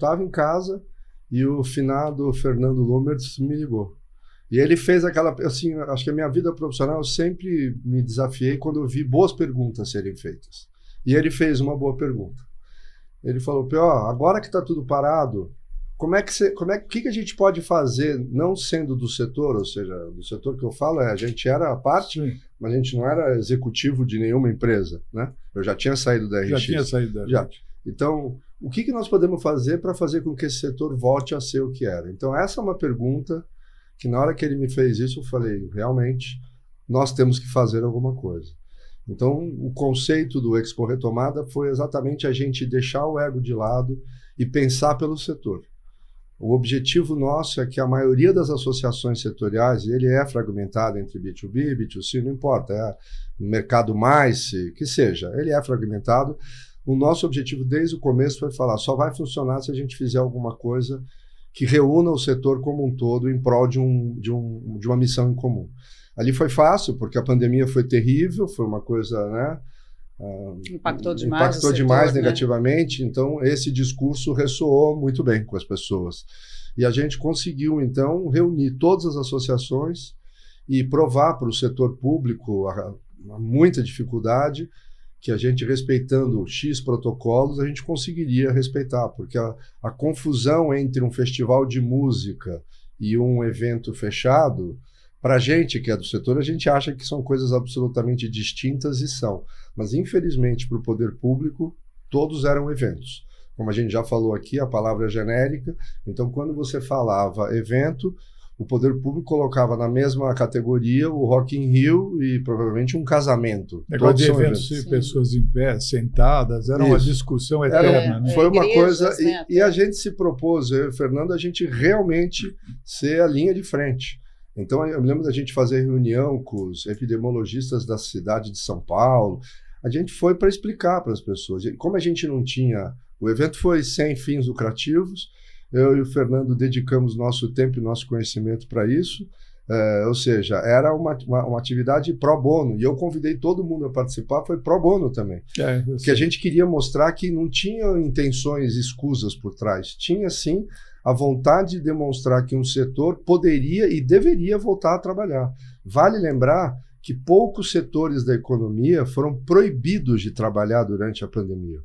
estava em casa e o finado Fernando Lomertz me ligou. E ele fez aquela... Assim, acho que a minha vida profissional, eu sempre me desafiei quando eu vi boas perguntas serem feitas. E ele fez uma boa pergunta. Ele falou, P.O., agora que está tudo parado, o que a gente pode fazer, não sendo do setor, ou seja, do setor que eu falo, a gente era a parte, sim, mas a gente não era executivo de nenhuma empresa, né? Eu já tinha saído da RX. Já tinha saído da RX. Já. Então, o que nós podemos fazer para fazer com que esse setor volte a ser o que era? Então, essa é uma pergunta que na hora que ele me fez isso, eu falei, realmente, nós temos que fazer alguma coisa. Então, o conceito do Expo Retomada foi exatamente a gente deixar o ego de lado e pensar pelo setor. O objetivo nosso é que a maioria das associações setoriais, ele é fragmentado entre B2B e B2C, não importa, é mercado mais, que seja, ele é fragmentado. O nosso objetivo desde o começo foi falar, só vai funcionar se a gente fizer alguma coisa que reúna o setor como um todo em prol de uma missão em comum. Ali foi fácil, porque a pandemia foi terrível, foi uma coisa, né? Impactou demais negativamente, né? Então esse discurso ressoou muito bem com as pessoas. E a gente conseguiu, então, reunir todas as associações e provar para o setor público, a muita dificuldade, que a gente, respeitando X protocolos, a gente conseguiria respeitar, porque a confusão entre um festival de música e um evento fechado, para a gente que é do setor, a gente acha que são coisas absolutamente distintas e são. Mas, infelizmente, para o poder público, todos eram eventos. Como a gente já falou aqui, a palavra é genérica. Então, quando você falava evento, o poder público colocava na mesma categoria o Rock in Rio e provavelmente um casamento. Negócio de eventos de pessoas em pé, sentadas, era uma discussão eterna. Né? Foi uma coisa... E a gente se propôs, eu e o Fernando, a gente realmente ser a linha de frente. Então, eu me lembro da gente fazer reunião com os epidemiologistas da cidade de São Paulo. A gente foi para explicar para as pessoas. Como a gente não tinha... O evento foi sem fins lucrativos. Eu e o Fernando dedicamos nosso tempo e nosso conhecimento para isso. Ou seja, era uma atividade pró bono. E eu convidei todo mundo a participar, foi pró bono também. Porque a gente queria mostrar que não tinha intenções escusas por trás. Tinha, sim, a vontade de demonstrar que um setor poderia e deveria voltar a trabalhar. Vale lembrar que poucos setores da economia foram proibidos de trabalhar durante a pandemia.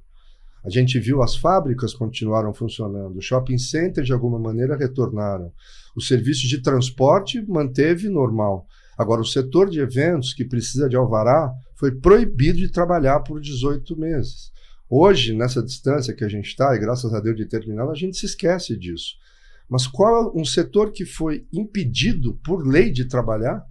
A gente viu as fábricas continuaram funcionando, os shopping centers de alguma maneira retornaram, os serviços de transporte manteve normal. Agora, o setor de eventos, que precisa de alvará, foi proibido de trabalhar por 18 meses. Hoje, nessa distância que a gente está, e graças a Deus determinado, a gente se esquece disso. Mas qual é um setor que foi impedido por lei de trabalhar?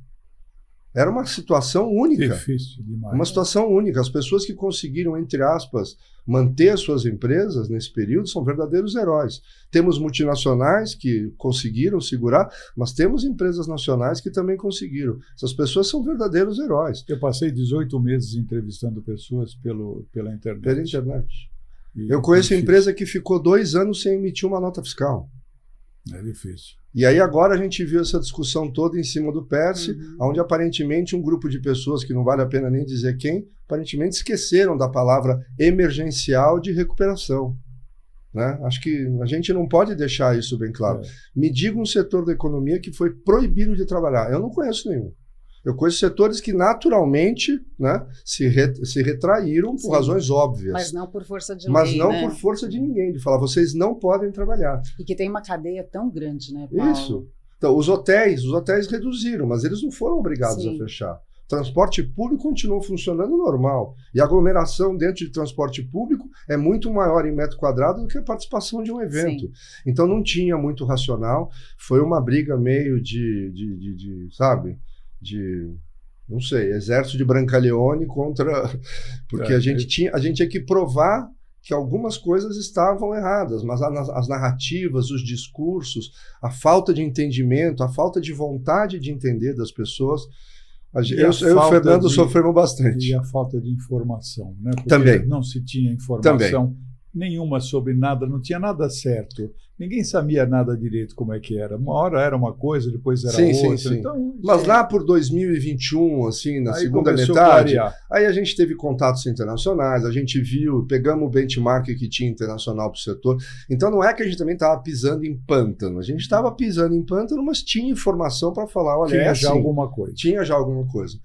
Era uma situação única. Difícil demais. Uma situação única. As pessoas que conseguiram, entre aspas, manter as suas empresas nesse período são verdadeiros heróis. Temos multinacionais que conseguiram segurar, mas temos empresas nacionais que também conseguiram. Essas pessoas são verdadeiros heróis. Eu passei 18 meses entrevistando pessoas pela internet. Pela internet. Eu conheço empresa que ficou 2 anos sem emitir uma nota fiscal. É difícil. E aí agora a gente viu essa discussão toda em cima do PERSE, onde aparentemente um grupo de pessoas, que não vale a pena nem dizer quem, aparentemente esqueceram da palavra emergencial de recuperação. Né? Acho que a gente não pode deixar isso bem claro. Me diga um setor da economia que foi proibido de trabalhar. Eu não conheço nenhum. Eu conheço setores que naturalmente, né, se retraíram por razões óbvias. Mas não por força de lei, Mas não né? por força de ninguém, de falar, vocês não podem trabalhar. E que tem uma cadeia tão grande, né, Paulo? Isso. Então, os hotéis reduziram, mas eles não foram obrigados a fechar. Transporte público continuou funcionando normal. E a aglomeração dentro de transporte público é muito maior em metro quadrado do que a participação de um evento. Sim. Então, não tinha muito racional. Foi uma briga meio sabe... não sei, exército de Brancaleone contra... Porque a gente tinha que provar que algumas coisas estavam erradas, mas as narrativas, os discursos, a falta de entendimento, a falta de vontade de entender das pessoas, eu e o Fernando sofremos bastante. E a falta de informação, né? Porque também. Não se tinha informação nenhuma sobre nada, não tinha nada certo. Ninguém sabia nada direito como é que era. Uma hora era uma coisa, depois era outra. Sim. Então, mas lá por 2021, assim, na segunda metade, aí a gente teve contatos internacionais, a gente viu, pegamos o benchmark que tinha internacional para o setor. Então não é que a gente também estava pisando em pântano. A gente estava pisando em pântano, mas tinha informação para falar, olha, tinha já alguma coisa. Tinha já alguma coisa.